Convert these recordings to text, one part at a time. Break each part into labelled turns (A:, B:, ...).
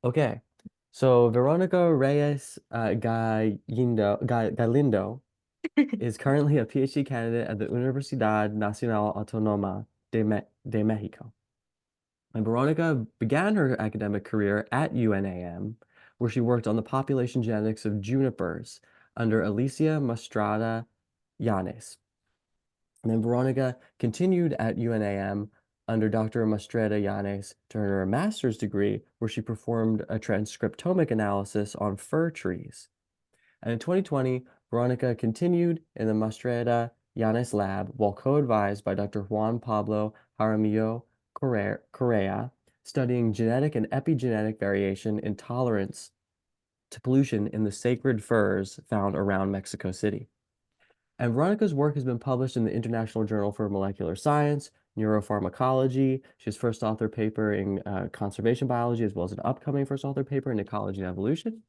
A: Okay, so Veronica Reyes-Galindo is currently a PhD candidate at the Universidad Nacional Autónoma de México. And Veronica began her academic career at UNAM, where she worked on the population genetics of junipers under Alicia Mastrada Llanes. And then Veronica continued at UNAM under Dr. Mastrada Llanes to earn her master's degree, where she performed a transcriptomic analysis on fir trees. And in 2020, Veronica continued in the Mastrada Llanes lab while co-advised by Dr. Juan Pablo Jaramillo Correa, studying genetic and epigenetic variation in tolerance to pollution in the sacred firs found around Mexico City. And Veronica's work has been published in the International Journal for Molecular Science, Neuropharmacology. She has first author paper in conservation biology, as well as an upcoming first author paper in ecology and evolution.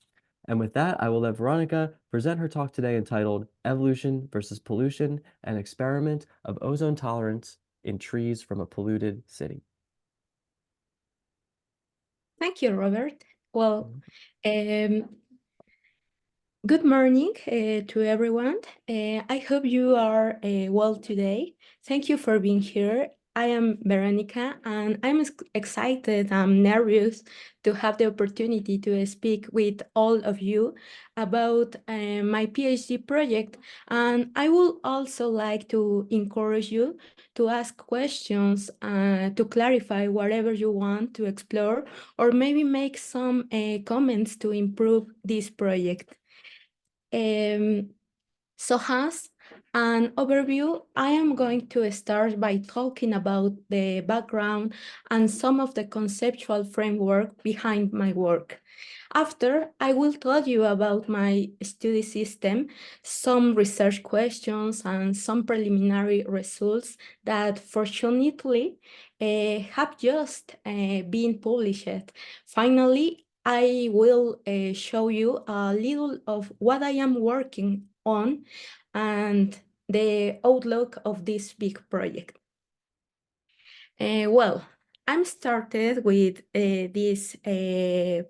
A: And with that, I will let Veronica present her talk today entitled Evolution versus Pollution, an Experiment of Ozone Tolerance in Trees from a Polluted City.
B: Thank you, Robert. Well, good morning to everyone. I hope you are well today. Thank you for being here. I am Veronica, and I'm excited. I'm nervous to have the opportunity to speak with all of you about my PhD project. And I would also like to encourage you to ask questions, to clarify whatever you want to explore, or maybe make some comments to improve this project. So as an overview, I am going to start by talking about the background and some of the conceptual framework behind my work. After, I will tell you about my study system, some research questions, and some preliminary results that fortunately have just been published. Finally, I will show you a little of what I am working on and the outlook of this big project. Well, I'm started with this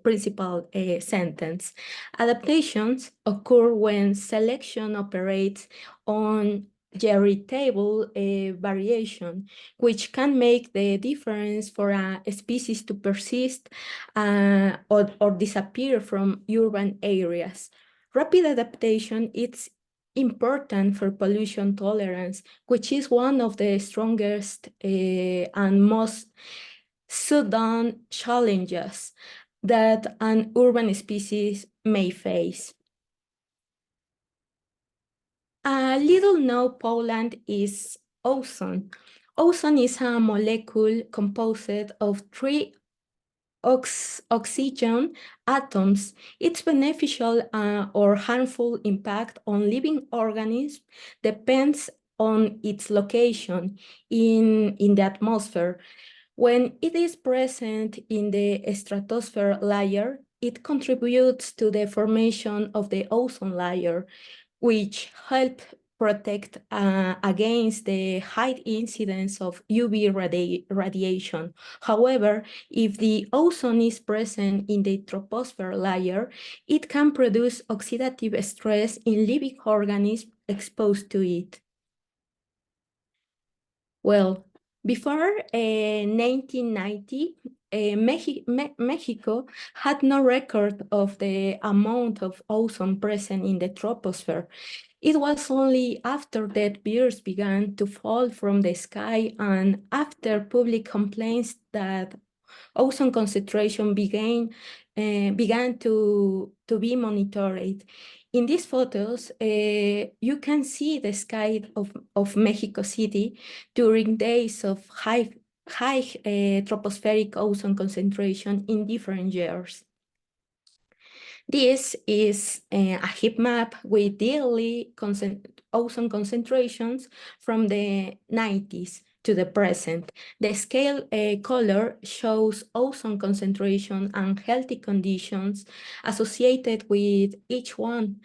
B: principal sentence. Adaptations occur when selection operates on heritable variation, which can make the difference for a species to persist or disappear from urban areas. Rapid adaptation is important for pollution tolerance, which is one of the strongest and most sudden challenges that an urban species may face. A little known pollen is ozone. Ozone is a molecule composed of three oxygen atoms. Its beneficial or harmful impact on living organisms depends on its location in the atmosphere. When it is present in the stratosphere layer, it contributes to the formation of the ozone layer, which help protect against the high incidence of UV radiation. However, if the ozone is present in the troposphere layer, it can produce oxidative stress in living organisms exposed to it. Well, before 1990, Mexico had no record of the amount of ozone present in the troposphere. It was only after dead birds began to fall from the sky and after public complaints that ozone concentration began to be monitored. In these photos, you can see the sky of Mexico City during days of high tropospheric ozone concentration in different years. This is a heat map with daily ozone concentrations from the 90s to the present. The scale color shows ozone concentration and healthy conditions associated with each one.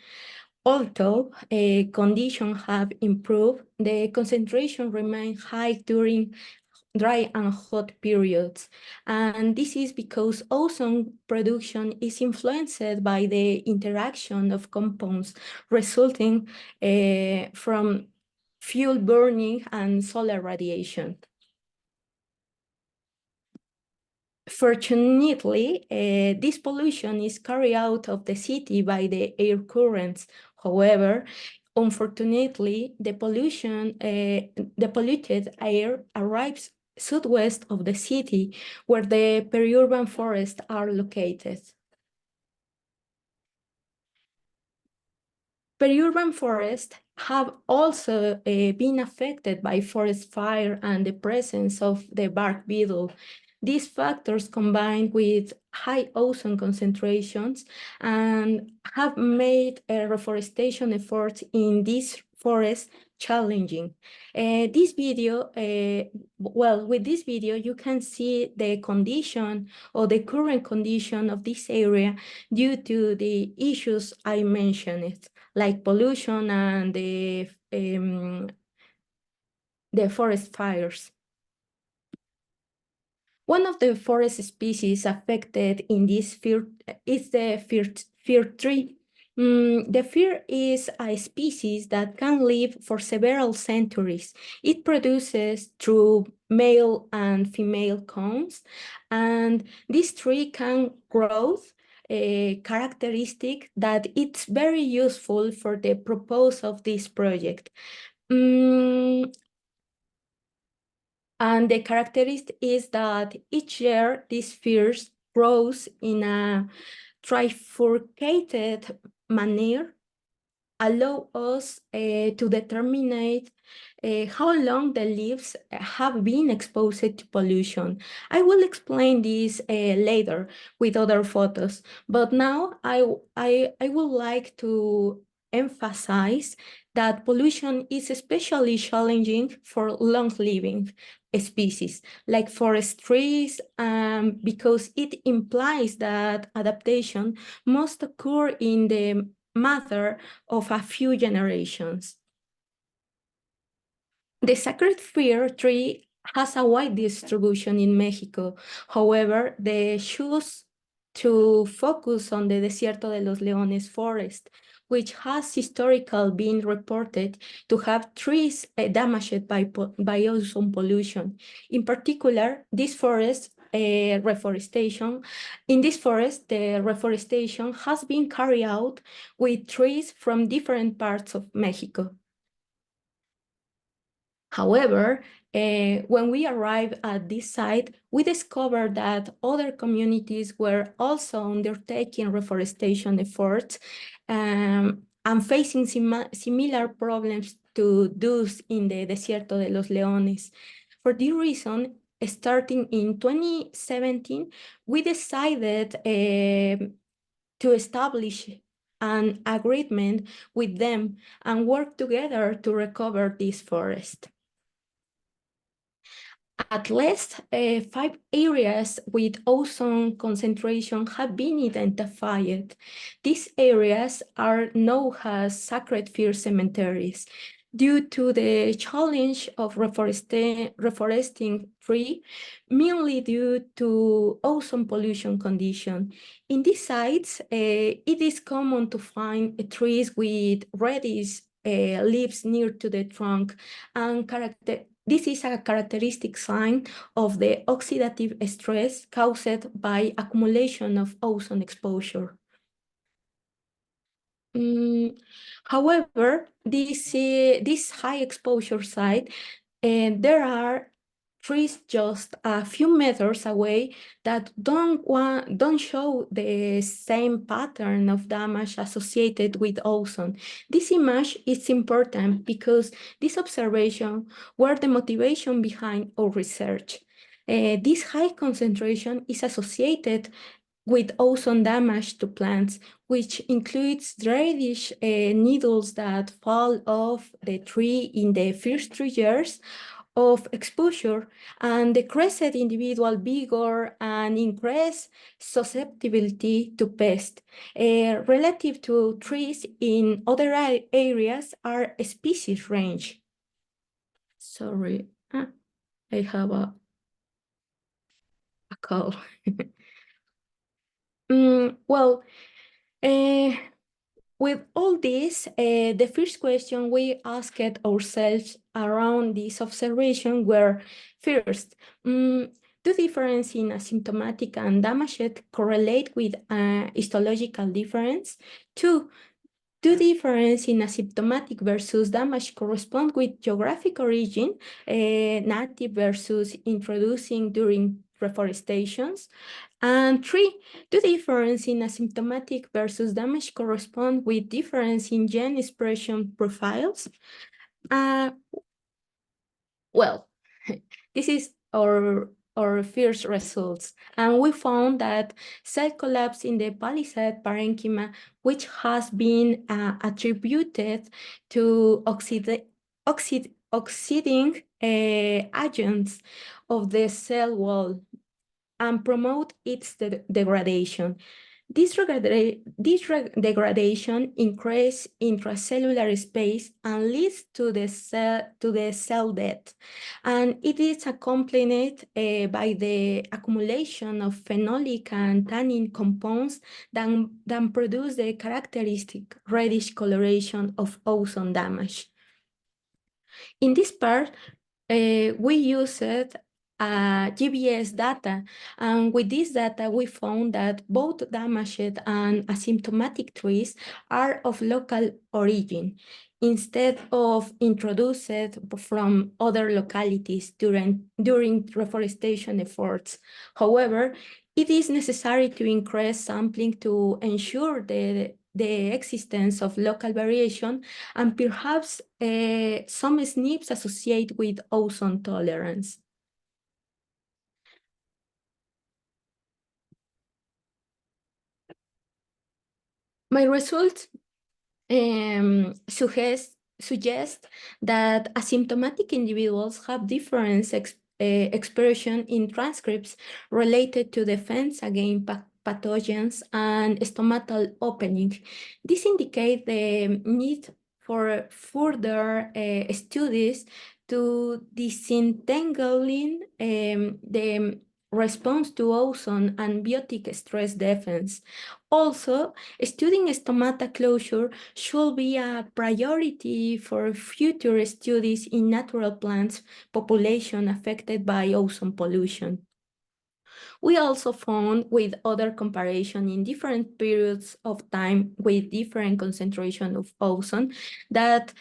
B: Although conditions have improved, the concentration remained high during dry and hot periods. And this is because ozone production is influenced by the interaction of compounds resulting from fuel burning and solar radiation. Fortunately, this pollution is carried out of the city by the air currents. However, unfortunately, the polluted air arrives southwest of the city, where the peri-urban forests are located. Peri-urban forests have also been affected by forest fire and the presence of the bark beetle. These factors combined with high ozone concentrations and have made reforestation efforts in these forests challenging. With this video, you can see the condition or the current condition of this area due to the issues I mentioned, like pollution and the forest fires. One of the forest species affected in this fir is the fir tree. The fir is a species that can live for several centuries. It produces through male and female cones, and this tree can grow a characteristic that it's very useful for the purpose of this project. And the characteristic is that each year this spheres grows in a trifurcated manner, allow us to determine how long the leaves have been exposed to pollution. I will explain this later with other photos, but now I would like to emphasize that pollution is especially challenging for long-living species like forest trees, because it implies that adaptation must occur in the matter of a few generations. The sacred fir tree has a wide distribution in Mexico. However, they choose to focus on the Desierto de los Leones forest, which has historically been reported to have trees damaged by ozone pollution. In particular, this forest reforestation. In this forest, the reforestation has been carried out with trees from different parts of Mexico. However, when we arrived at this site, we discovered that other communities were also undertaking reforestation efforts and facing similar problems to those in the Desierto de los Leones. For this reason, starting in 2017, we decided to establish an agreement with them and work together to recover this forest. At least 5 areas with ozone concentration have been identified. These areas are known as sacred fir cemeteries. Due to the challenge of reforesting tree, mainly due to ozone pollution condition. In these sites, it is common to find trees with reddish leaves near to the trunk, and this is a characteristic sign of the oxidative stress caused by accumulation of ozone exposure. However, this high exposure site, there are trees just a few meters away that don't show the same pattern of damage associated with ozone. This image is important because this observation were the motivation behind our research. This high concentration is associated with ozone damage to plants, which includes reddish needles that fall off the tree in the first 3 years of exposure, and decreased individual vigor and increased susceptibility to pests. Relative to trees in other areas are species range. Sorry, I have a call. Well, with all this, the first question we asked ourselves around this observation were, first, do difference in asymptomatic and damaged correlate with histological difference? Two, do difference in asymptomatic versus damage correspond with geographic origin, native versus introducing during reforestations? And three, do difference in asymptomatic versus damage correspond with difference in gene expression profiles? Uh, well, this is our first results. And we found that cell collapse in the palisade parenchyma, which has been attributed to oxidizing agents of the cell wall and promote its degradation. This degradation increases intracellular space and leads to the cell death. And it is accompanied by the accumulation of phenolic and tannin compounds that produce the characteristic reddish coloration of ozone damage. In this part, we used GBS data, and with this data, we found that both damaged and asymptomatic trees are of local origin, instead of introduced from other localities during reforestation efforts. However, it is necessary to increase sampling to ensure the existence of local variation and perhaps some SNPs associated with ozone tolerance. My results suggest that asymptomatic individuals have different expression in transcripts related to defense against pathogens and stomatal opening. This indicates the need for further studies to disentangling the response to ozone and biotic stress defense. Also, studying stomata closure should be a priority for future studies in natural plants population affected by ozone pollution. We also found with other comparison in different periods of time with different concentration of ozone that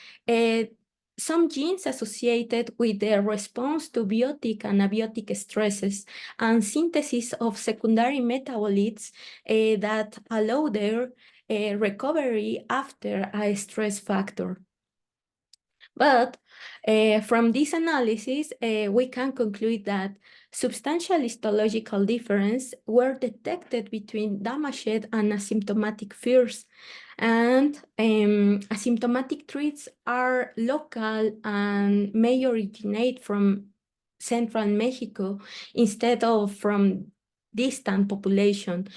B: some genes associated with the response to biotic and abiotic stresses and synthesis of secondary metabolites that allow their recovery after a stress factor. But from this analysis, we can conclude that substantial histological difference were detected between damaged and asymptomatic fears. And asymptomatic treats are local and may originate from central Mexico instead of from distant population.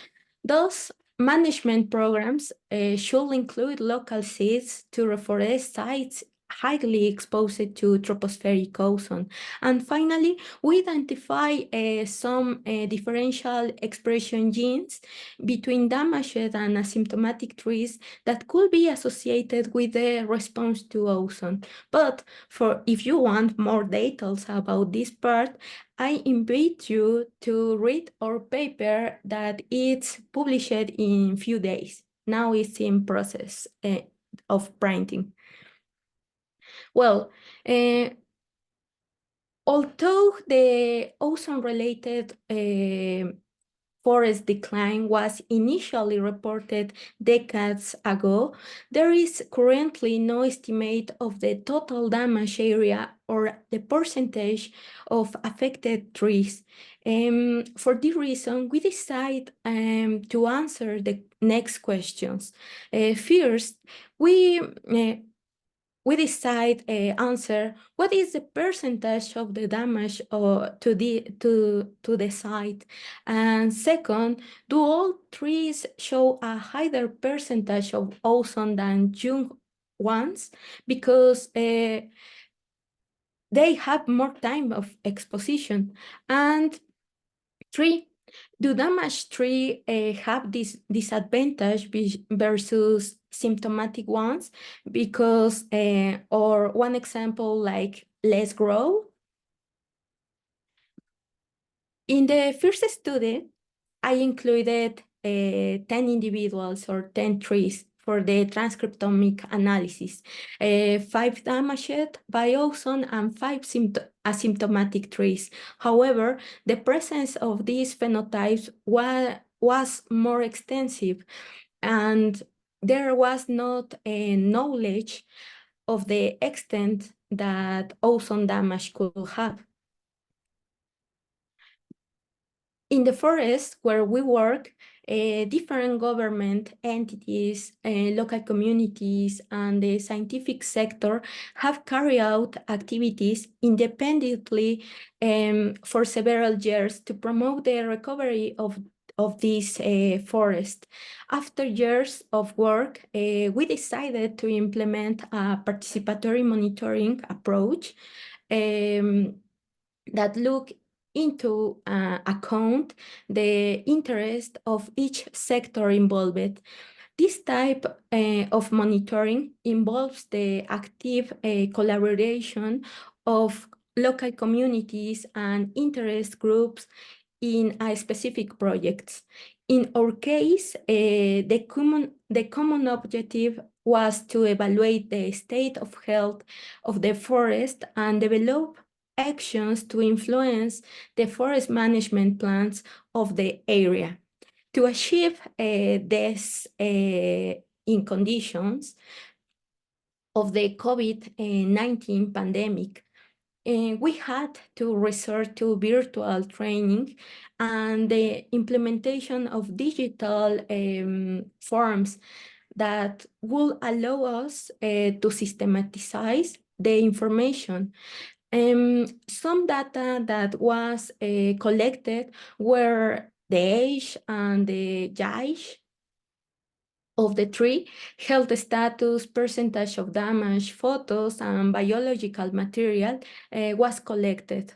B: Thus, management programs should include local seeds to reforest sites highly exposed to tropospheric ozone. And finally, we identify some differential expression genes between damaged and asymptomatic trees that could be associated with the response to ozone. But if you want more details about this part, I invite you to read our paper that it's published in few days. Now it's in process of printing. Well, although the ozone-related forest decline was initially reported decades ago, there is currently no estimate of the total damage area or the percentage of affected trees. For this reason, we decide to answer the next questions. First, we decide answer what is the percentage of the damage to the site, and second, do all trees show a higher percentage of ozone than young ones because they have more time of exposition, and three, Do damaged trees have this disadvantage versus symptomatic ones? Because, or one example like less grow. In the first study, I included 10 individuals or 10 trees for the transcriptomic analysis, 5 damaged by ozone and 5 asymptomatic trees. However, the presence of these phenotypes was more extensive, and there was not a knowledge of the extent that ozone damage could have. In the forest where we work, different government entities, local communities, and the scientific sector have carried out activities independently for several years to promote the recovery of this forest. After years of work, we decided to implement a participatory monitoring approach that look into account the interest of each sector involved. This type of monitoring involves the active collaboration of local communities and interest groups in a specific project. In our case, the common objective was to evaluate the state of health of the forest and develop actions to influence the forest management plans of the area. To achieve this in conditions of the COVID-19 pandemic, we had to resort to virtual training and the implementation of digital forms that will allow us to systematize the information. Some data that was collected were the age and the age of the tree, health status, percentage of damage, photos, and biological material was collected.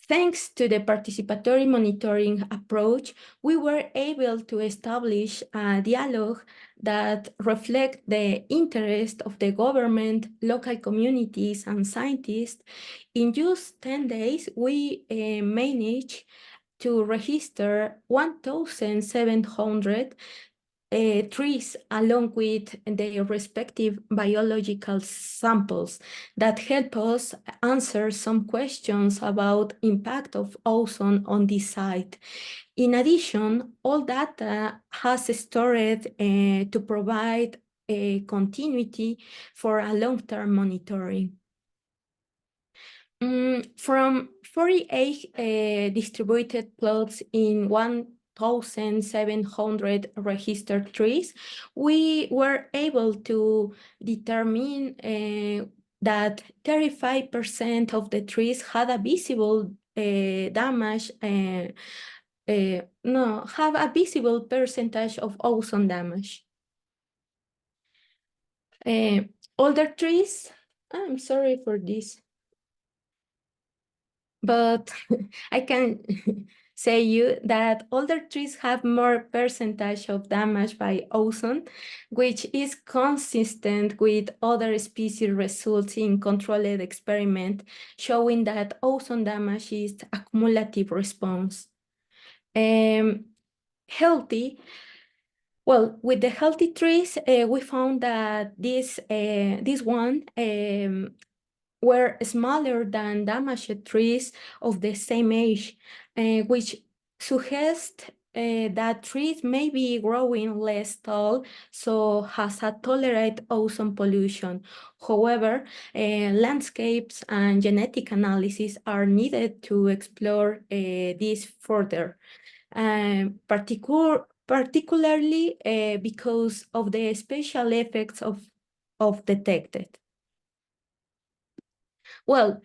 B: Thanks to the participatory monitoring approach, we were able to establish a dialogue that reflects the interest of the government, local communities, and scientists. In just 10 days, we managed to register 1,700 trees along with their respective biological samples that help us answer some questions about impact of ozone on this site. In addition, all data has stored to provide a continuity for a long-term monitoring. From 48 distributed plots in 1,700 registered trees, we were able to determine that 35% of the trees had a visible damage, have a visible percentage of ozone damage. Older trees, I'm sorry for this, but I can say you that older trees have more percentage of damage by ozone, which is consistent with other species results in controlled experiment, showing that ozone damage is a cumulative response. With the healthy trees, we found that this one were smaller than damaged trees of the same age, which suggests that trees may be growing less tall, so has a tolerate ozone pollution. However, landscapes and genetic analysis are needed to explore this further, particularly because of the special effects of detected. Well,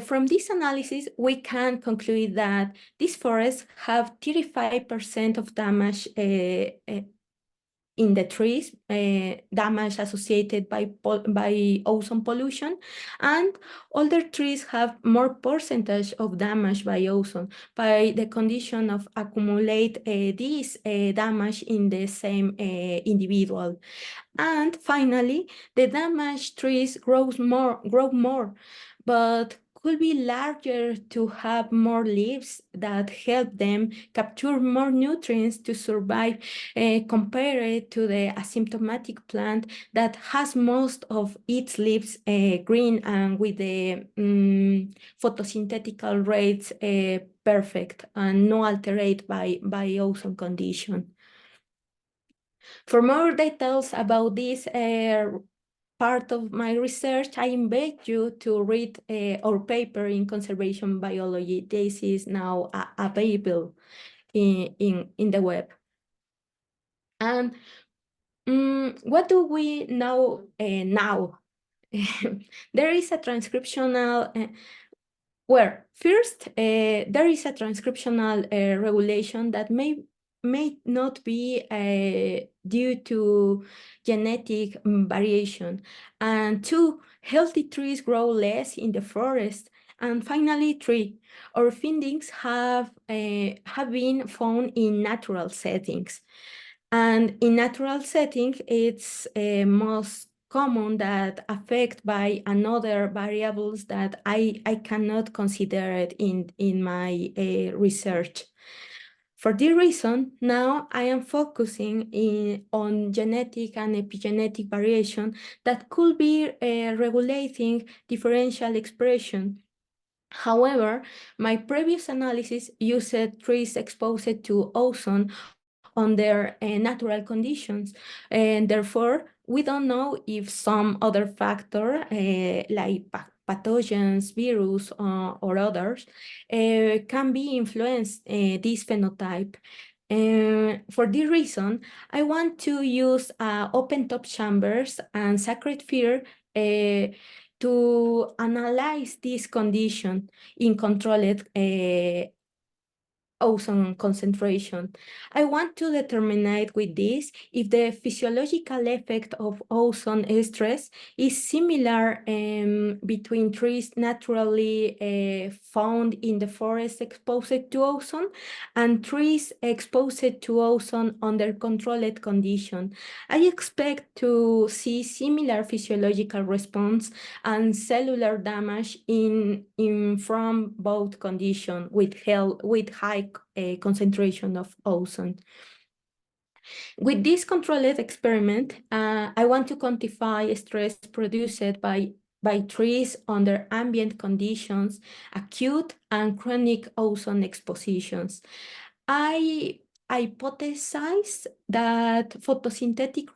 B: from this analysis, we can conclude that these forests have 35% of damage in the trees, damage associated by ozone pollution, and older trees have more percentage of damage by ozone by the condition of accumulate this damage in the same individual. And finally, the damaged trees grow more, but could be larger to have more leaves that help them capture more nutrients to survive, compared to the asymptomatic plant that has most of its leaves green and with the photosynthetical rates perfect and no altered by ozone condition. For more details about this part of my research, I invite you to read our paper in conservation biology. This is now available in the web. And what do we know now? There is a transcriptional first, there is a transcriptional regulation that may not be due to genetic variation. And two, healthy trees grow less in the forest. And finally, three, our findings have been found in natural settings. And in natural settings, it's most common that affect by another variables that I cannot consider it in my research. For this reason, now I am focusing on genetic and epigenetic variation that could be regulating differential expression. However, my previous analysis used trees exposed to ozone under natural conditions, and therefore we don't know if some other factor like pathogens, virus, or others can be influenced this phenotype. For this reason, I want to use open-top chambers and sacred fear to analyze this condition in controlled ozone concentration. I want to determine with this if the physiological effect of ozone stress is similar between trees naturally found in the forest exposed to ozone and trees exposed to ozone under controlled condition. I expect to see similar physiological response and cellular damage in from both conditions with high concentration of ozone. With this controlled experiment, I want to quantify stress produced by trees under ambient conditions, acute and chronic ozone expositions. I hypothesize that photosynthetic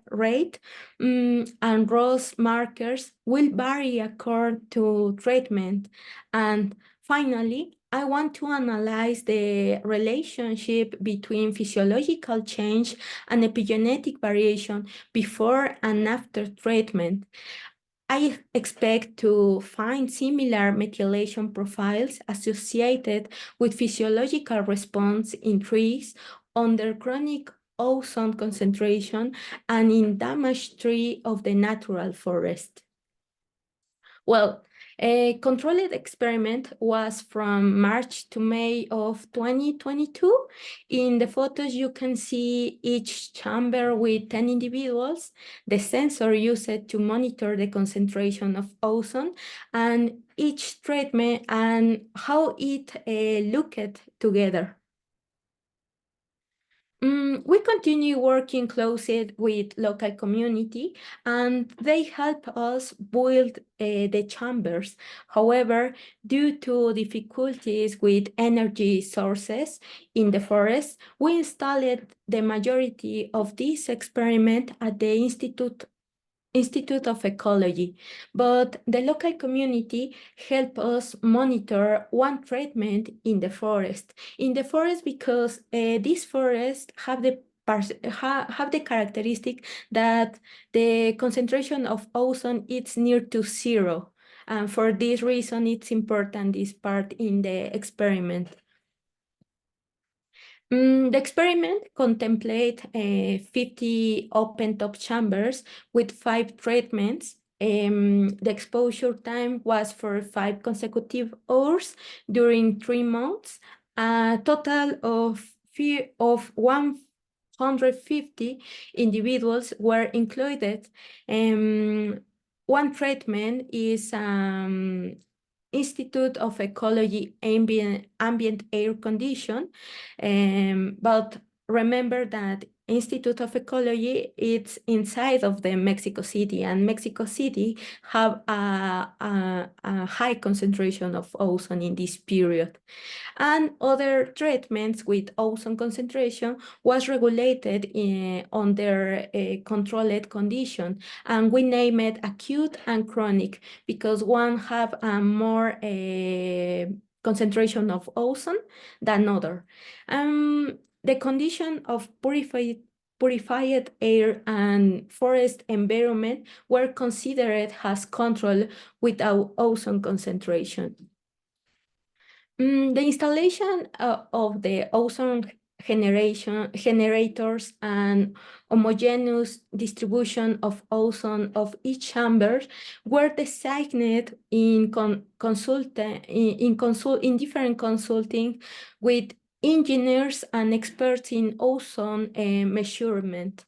B: rate and ROS markers will vary according to treatment. And finally, I want to analyze the relationship between physiological change and epigenetic variation before and after treatment. I expect to find similar methylation profiles associated with physiological response in trees under chronic ozone concentration and in damaged tree of the natural forest. Well, a controlled experiment was from March to May of 2022. In the photos, you can see each chamber with 10 individuals, the sensor used to monitor the concentration of ozone, and each treatment and how it looked together. We continue working closely with local community and they help us build the chambers. However, due to difficulties with energy sources in the forest, we installed the majority of this experiment at the Institute of Ecology, but the local community help us monitor one treatment in the forest. In the forest because these forests have the characteristic that the concentration of ozone is near to zero. And for this reason, it's important this part in the experiment. The experiment contemplate 50 open top chambers with 5 treatments. The exposure time was for 5 consecutive hours during 3 months. A total of 150 individuals were included. One treatment is Institute of Ecology ambient air condition. But remember that Institute of Ecology, it's inside of the Mexico City, and Mexico City have a high concentration of ozone in this period. And other treatments with ozone concentration was regulated under a controlled condition, and we name it acute and chronic because one have a more concentration of ozone than other. The condition of purified air and forest environment were considered as control without ozone concentration. The installation of the ozone generators and homogeneous distribution of ozone of each chamber were designed in different consulting with engineers and experts in ozone measurement.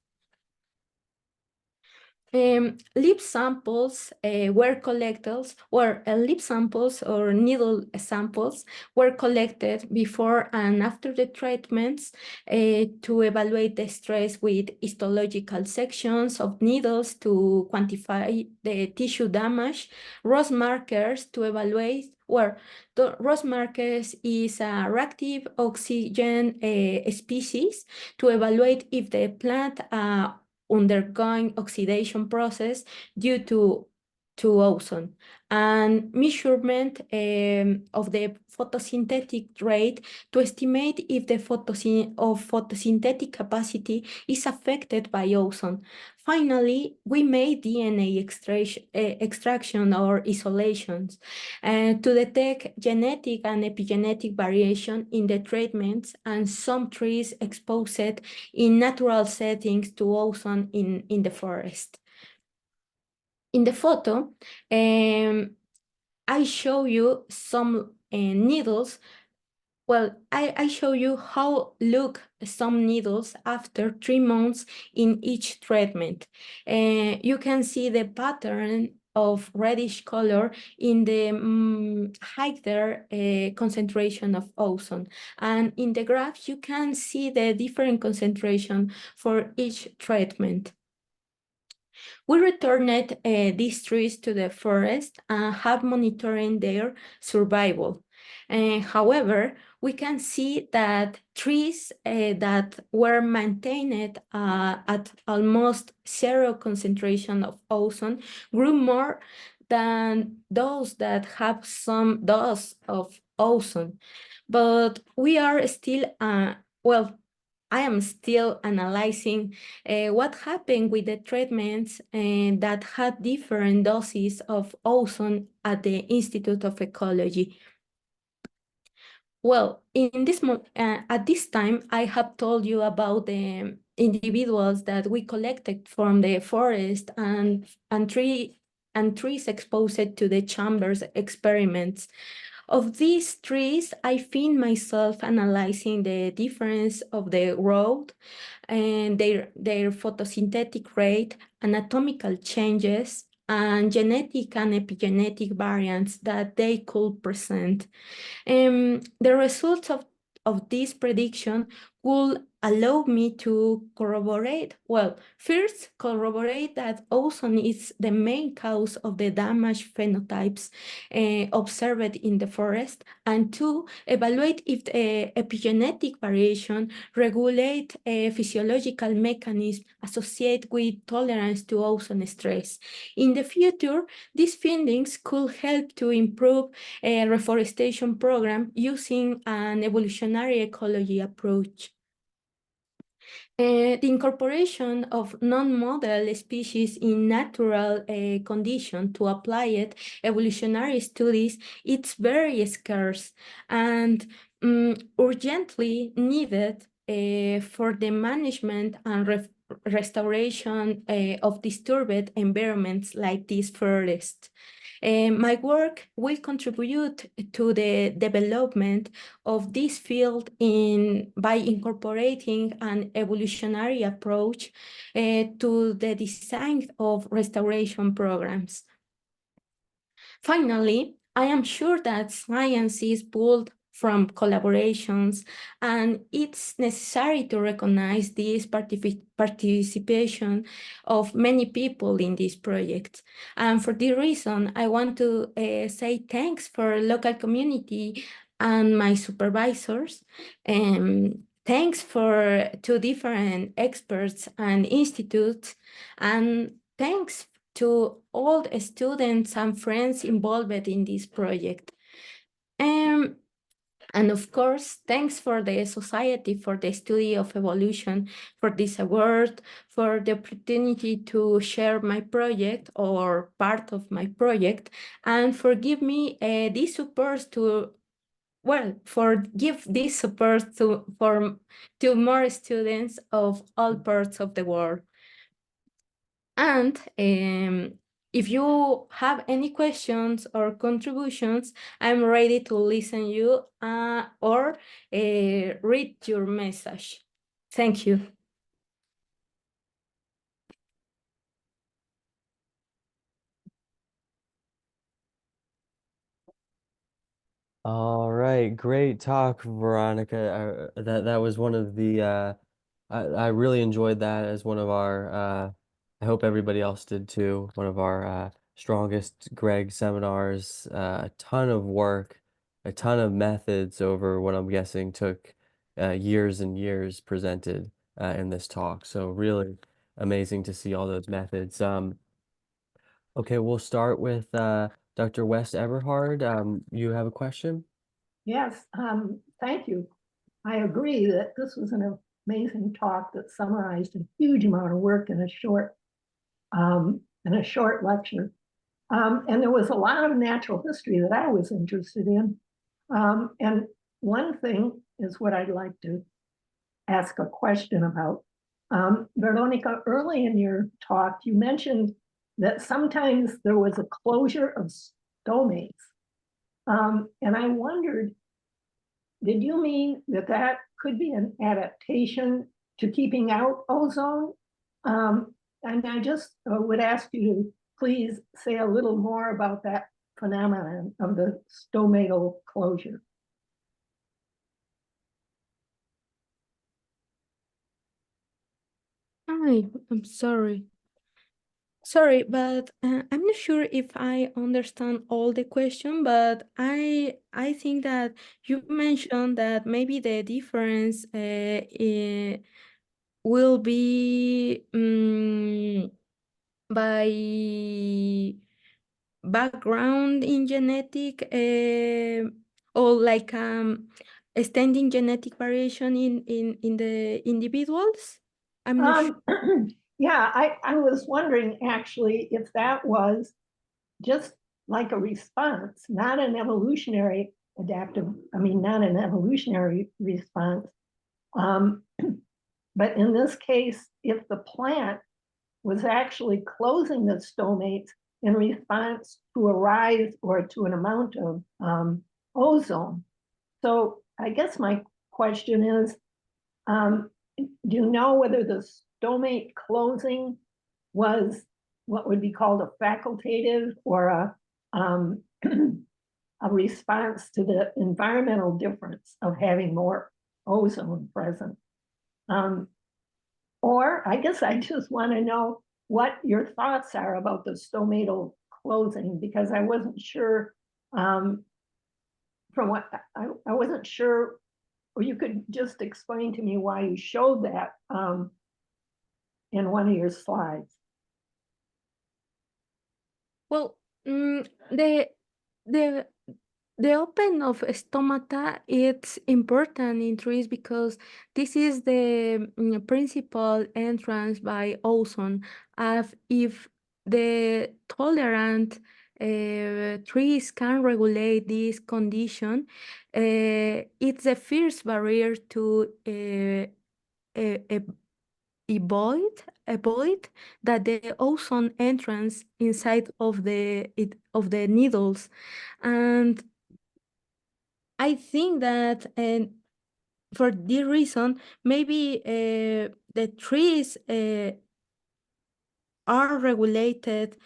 B: Lip samples were collected, or lip samples or needle samples were collected before and after the treatments to evaluate the stress with histological sections of needles to quantify the tissue damage, Ross markers to evaluate where the Ross markers is a reactive oxygen species to evaluate if the plant undergoing oxidation process due to ozone, and measurement of the photosynthetic rate to estimate if the photosynthetic capacity is affected by ozone. Finally, we made DNA extraction or isolations to detect genetic and epigenetic variation in the treatments and some trees exposed in natural settings to ozone in the forest. In the photo, I show you some needles. Well, I show you how look some needles after 3 months in each treatment. You can see the pattern of reddish color in the higher concentration of ozone. And in the graph, you can see the different concentration for each treatment. We returned these trees to the forest and have monitoring their survival. However, we can see that trees that were maintained at almost 0 concentration of ozone grew more than those that have some dose of ozone. But we are still, well, I am still analyzing what happened with the treatments that had different doses of ozone at the Institute of Ecology. Well, at this time, I have told you about the individuals that we collected from the forest and trees exposed to the chambers experiments. Of these trees, I find myself analyzing the difference of the growth and their photosynthetic rate, anatomical changes, and genetic and epigenetic variants that they could present. The results of this prediction will allow me to corroborate, well, first corroborate that ozone is the main cause of the damage phenotypes observed in the forest, and two, evaluate if the epigenetic variation regulate a physiological mechanism associated with tolerance to ozone stress. In the future, these findings could help to improve a reforestation program using an evolutionary ecology approach. The incorporation of non-model species in natural condition to apply it evolutionary studies, it's very scarce and urgently needed for the management and restoration of disturbed environments like this forest. My work will contribute to the development of this field by incorporating an evolutionary approach to the design of restoration programs. Finally, I am sure that science is built from collaborations, and it's necessary to recognize this participation of many people in this project. And for this reason, I want to say thanks for local community and my supervisors. Thanks for two different experts and institutes, and thanks to all the students and friends involved in this project. And of course, thanks for the Society for the Study of Evolution for this award, for the opportunity to share my project or part of my project, and for give me this support to, well, for give this support to more students of all parts of the world. And if you have any questions or contributions, I'm ready to listen you or read your message. Thank you.
A: All right, great talk, Veronica. That was one of the I really enjoyed that as one of our I hope everybody else did too. One of our strongest Greg seminars. A ton of work, a ton of methods over what I'm guessing took years and years presented in this talk. So really amazing to see all those methods. Okay, we'll start with Dr. West Everhard. You have a question?
C: Yes, thank you. I agree that this was an amazing talk that summarized a huge amount of work in a short lecture. And there was a lot of natural history that I was interested in. And one thing is what I'd like to ask a question about. Veronica, early in your talk, you mentioned that sometimes there was a closure of stomates. And I wondered, did you mean that that could be an adaptation to keeping out ozone? And I just would ask you to please say a little more about that phenomenon of the stomatal closure.
B: Hi, I'm sorry. Sorry, but I'm not sure if I understand all the question, but I think that you mentioned that maybe the difference will be by background in genetic or like extending genetic variation in the individuals. I'm not sure.
C: Yeah, I was wondering actually if that was just like a response, not an evolutionary not an evolutionary response. But in this case, if the plant was actually closing the stomates in response to a rise or to an amount of ozone. So I guess my question is, do you know whether the stomate closing was what would be called a facultative or a response to the environmental difference of having more ozone present? Or I guess I just want to know what your thoughts are about the stomatal closing, because I wasn't sure from what I wasn't sure, or you could just explain to me why you showed that in one of your slides.
B: Well, the the the open of stomata it's important in trees because this is the principal entrance by ozone. If the tolerant trees can regulate this condition. It's the first barrier to avoid that the ozone entrance inside of the needles. And I think that for this reason, maybe the trees are regulated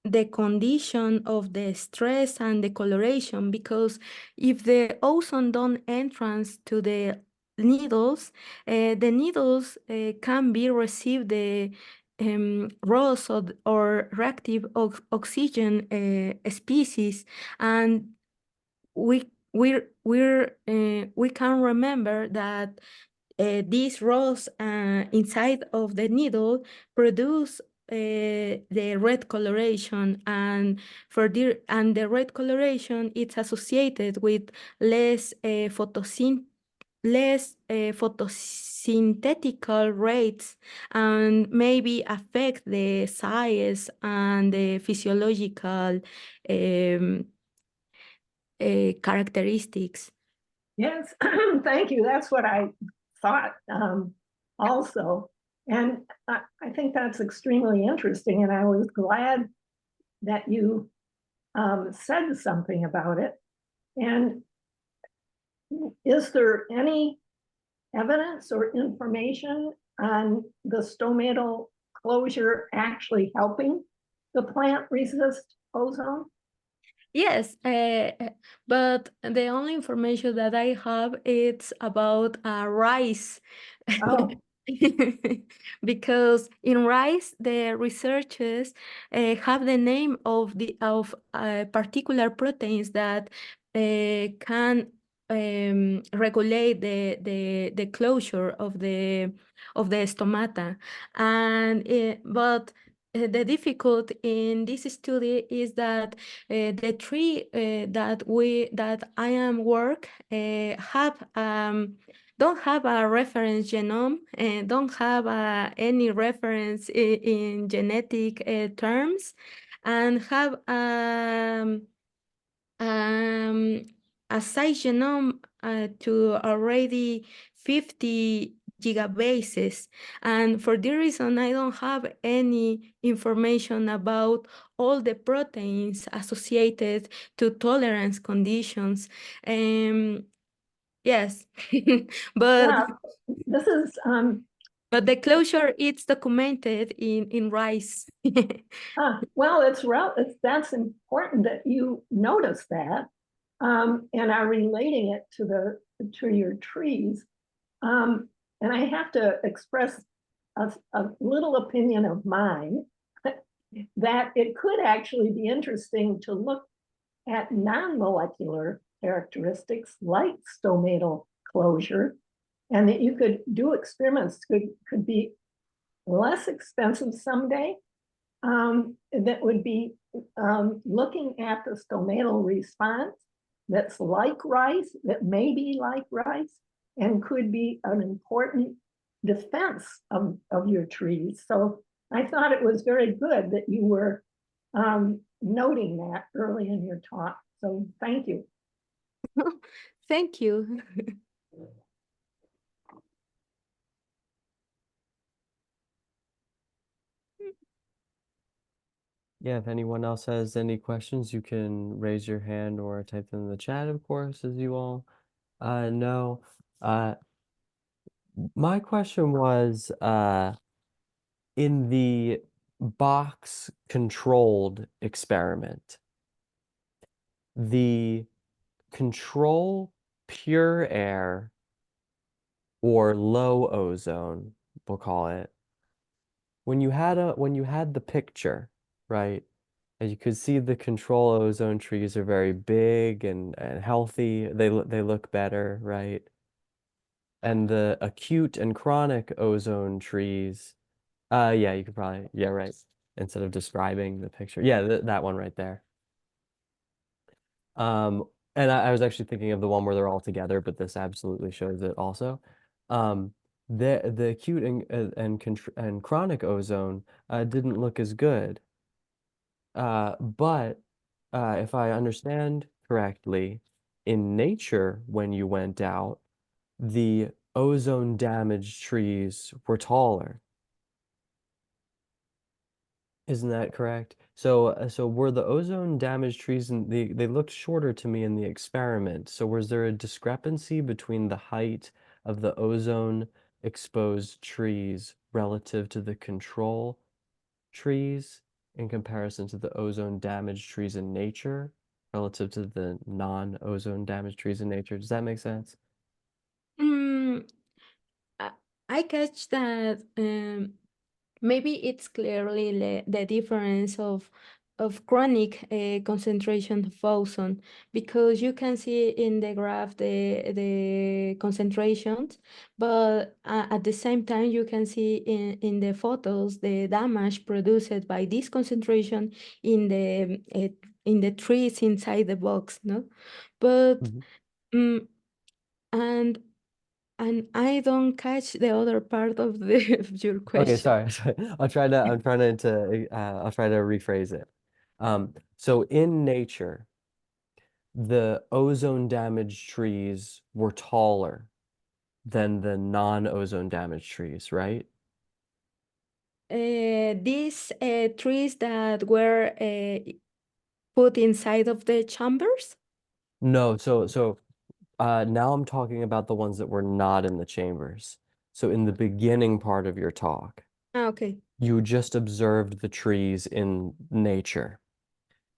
B: the condition of the stress and the coloration, because if the ozone don't entrance to the needles can be receive the raws or reactive oxygen species, and we can remember that these rows inside of the needle produce the red coloration, and the red coloration it's associated with less photosynthetical rates, and maybe affect the size and the physiological characteristics.
C: Yes, thank you. That's what I thought also. And I think that's extremely interesting. And I was glad that you said something about it. And is there any evidence or information on the stomatal closure actually helping the plant resist ozone?
B: Yes, but the only information that I have is about rice.
C: Oh,
B: Because in rice, the researchers have the name of particular proteins that can regulate the closure of the stomata, and but the difficult in this study is that the tree that I am work have don't have a reference genome and don't have any reference in genetic terms, and have a size genome to already 50 gigabases. And for this reason, I don't have any information about all the proteins associated to tolerance conditions. Yes, but
C: yeah. This is
B: but the closure it's documented in rice.
C: well, that's important that you notice that and are relating it to your trees. And I have to express a little opinion of mine that it could actually be interesting to look at non-molecular characteristics like stomatal closure, and that you could do experiments could be less expensive someday, that would be looking at the stomatal response that's like rice, that may be like rice, and could be an important defense of your trees. So I thought it was very good that you were noting that early in your talk. So thank you.
B: Thank you.
A: Yeah, if anyone else has any questions, you can raise your hand or type them in the chat, of course, as you all know. My question was in the box controlled experiment, the control pure air or low ozone, we'll call it, when you had the picture, right? And you could see the control ozone trees are very big and healthy. They look better, right? And the acute and chronic ozone trees, yeah, you could probably, yeah, right. Instead of describing the picture. Yeah, that one right there. Um, and I was actually thinking of the one where they're all together, but this absolutely shows it also. The acute and chronic ozone didn't look as good. But if I understand correctly, in nature, when you went out, the ozone damaged trees were taller. Isn't that correct? So were the ozone damaged trees and they looked shorter to me in the experiment. So was there a discrepancy between the height of the ozone exposed trees relative to the control trees in comparison to the ozone damaged trees in nature relative to the non-ozone damaged trees in nature? Does that make sense?
B: Mm, I I catch that maybe it's clearly the difference of chronic concentration of ozone because you can see in the graph the concentrations, but at the same time you can see in the photos the damage produced by this concentration in the trees inside the box, no? But
A: Mhm.
B: mm, and and I don't catch the other part of the of your
A: Okay,
B: question.
A: sorry, sorry. I'll try to rephrase it. So in nature, the ozone damaged trees were taller than the non-ozone damaged trees, right?
B: These trees that were put inside of the chambers.
A: No, now I'm talking about the ones that were not in the chambers. So in the beginning part of your talk,
B: Ah, okay.
A: you just observed the trees in nature.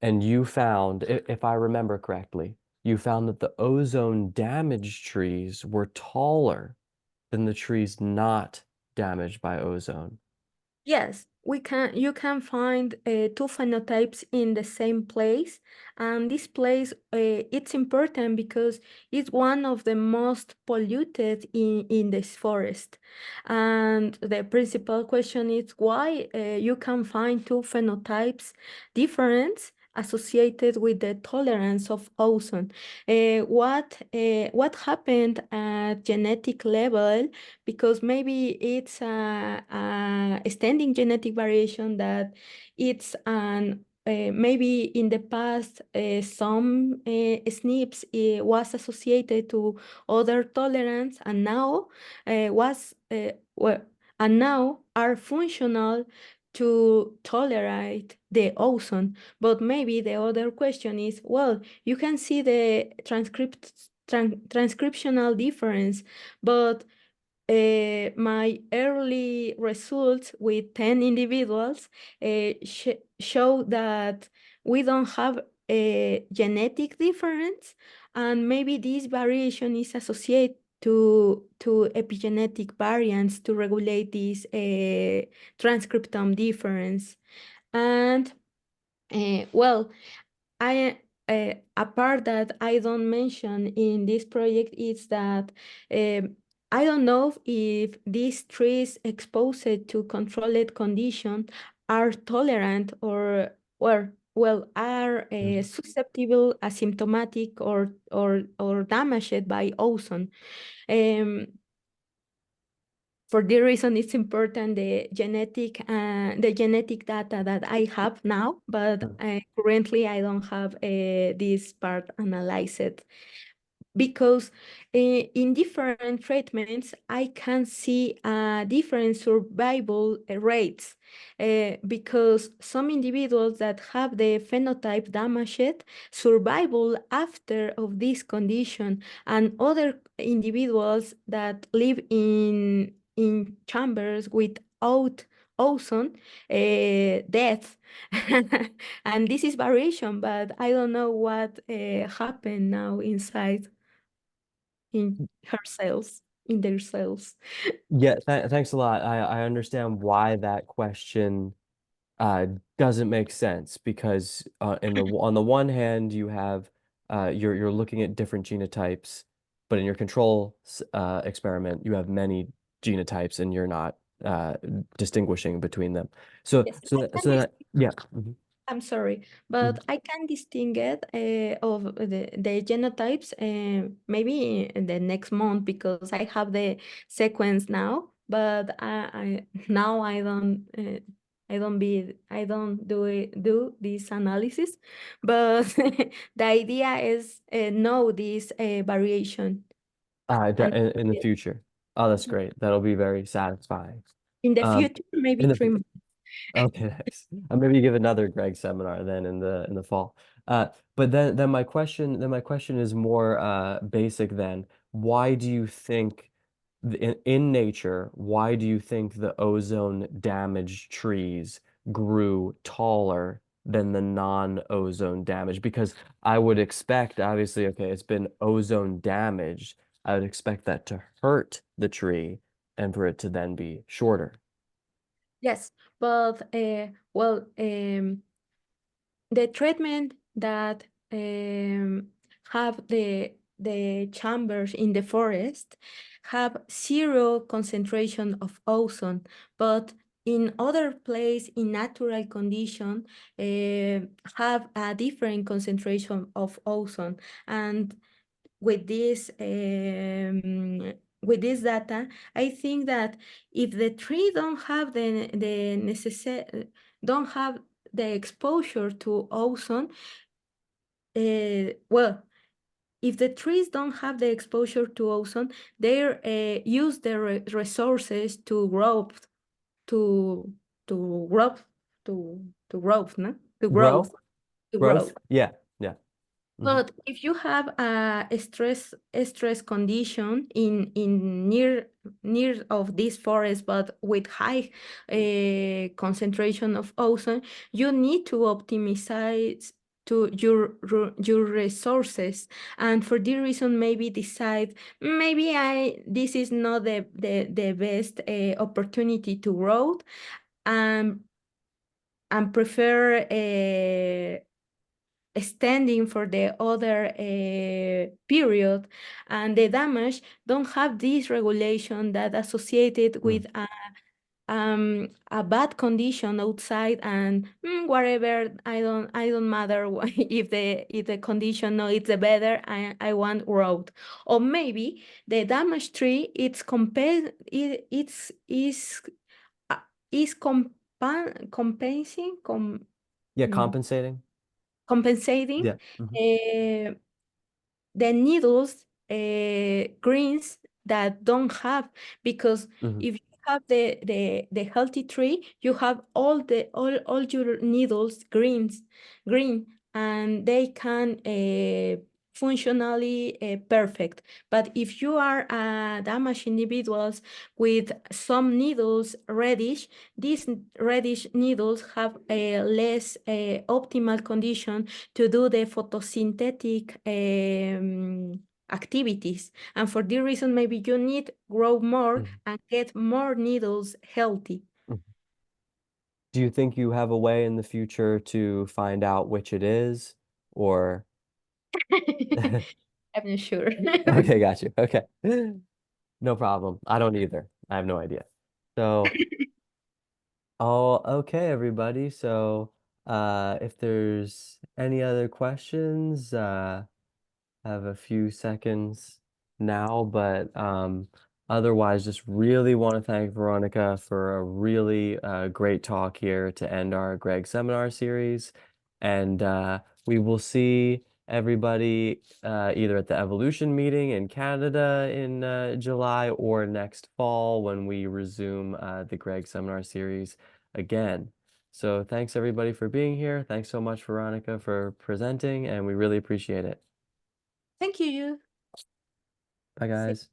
A: And you found, if I remember correctly, you found that the ozone damaged trees were taller than the trees not damaged by ozone.
B: Yes, we can. You can find two phenotypes in the same place, and this place it's important because it's one of the most polluted in this forest. And the principal question is why you can find two phenotypes different associated with the tolerance of ozone. What happened at genetic level? Because maybe it's a standing genetic variation that it's an maybe in the past some SNPs was associated to other tolerance and now was well, and now are functional to tolerate the ozone. But maybe the other question is, well, you can see the transcriptional difference, but my early results with 10 individuals show that we don't have a genetic difference, and maybe this variation is associated to epigenetic variants to regulate this transcriptome difference. And well, I a part that I don't mention in this project is that I don't know if these trees exposed to controlled conditions are tolerant or are
A: Mhm.
B: susceptible, asymptomatic, or damaged by ozone. Um, for the reason it's important the genetic data that I have now, but
A: Mhm.
B: currently I don't have this part analyzed because in different treatments, I can see different survival rates because some individuals that have the phenotype damaged survival after of this condition, and other individuals that live in chambers without ozone death. And this is variation, but I don't know what happened now inside in her cells, in their cells.
A: Yeah, thanks a lot. I understand why that question uh, doesn't make sense because on the one hand you have you're looking at different genotypes, but in your control experiment you have many genotypes and you're not uh, distinguishing between them. So
B: Yes,
A: so
B: I
A: that,
B: can
A: so that yeah. Mhm,
B: I'm sorry,
A: mhm,
B: but I can distinguish of the genotypes maybe in the next month because I have the sequence now, but I now I don't I don't do this analysis, but the idea is know this variation. And
A: In the future. Oh, that's great. That'll be very satisfying.
B: in the
A: Um,
B: future, maybe
A: in the
B: 3 months.
A: Okay, nice. I'll maybe give another Greg seminar then in the fall. But then my question is more basic then. Why do you think in nature, why do you think the ozone damaged trees grew taller than the non-ozone damaged? Because I would expect, obviously, okay, it's been ozone damaged. I would expect that to hurt the tree and for it to then be shorter.
B: Yes, but well, the treatment that have the chambers in the forest have zero concentration of ozone, but in other place in natural condition have a different concentration of ozone. And with this data, I think that if the tree don't have the necessary don't have the exposure to ozone, well, if the trees don't have the exposure to ozone, they use their resources to grow, to to grow, to grow, no? To grow,
A: Grow?
B: to grow.
A: Growth? Yeah, yeah.
B: But if you have a stress condition in near of this forest, but with high concentration of ozone, you need to optimize to your resources, and for this reason, maybe decide maybe this is not the best opportunity to grow, and prefer standing for the other period, and the damage don't have this regulation that associated with a bad condition outside, and whatever, I don't matter if the condition no it's the better, I want road. Or maybe the damaged tree it's uh, is compensing
A: Yeah,
B: mm,
A: compensating.
B: compensating
A: Yeah.
B: the needles greens that don't have, because
A: Hmm.
B: if you have the healthy tree, you have all your needles green, and they can functionally perfect. But if you are damaged individuals with some needles reddish, these reddish needles have a less optimal condition to do the photosynthetic activities. And for this reason, maybe you need grow more and get more needles healthy.
A: Do you think you have a way in the future to find out which it is, or?
B: I'm not sure.
A: Okay, got you. Okay. No problem. I don't either. I have no idea. So, oh, okay, everybody. So, if there's any other questions, have a few seconds now, but otherwise, just really want to thank Veronica for a really great talk here to end our Greg seminar series. And we will see everybody either at the Evolution meeting in Canada in July or next fall when we resume the Greg seminar series again. So thanks everybody for being here. Thanks so much, Veronica, for presenting, and we really appreciate it.
B: Thank you.
A: Bye, guys.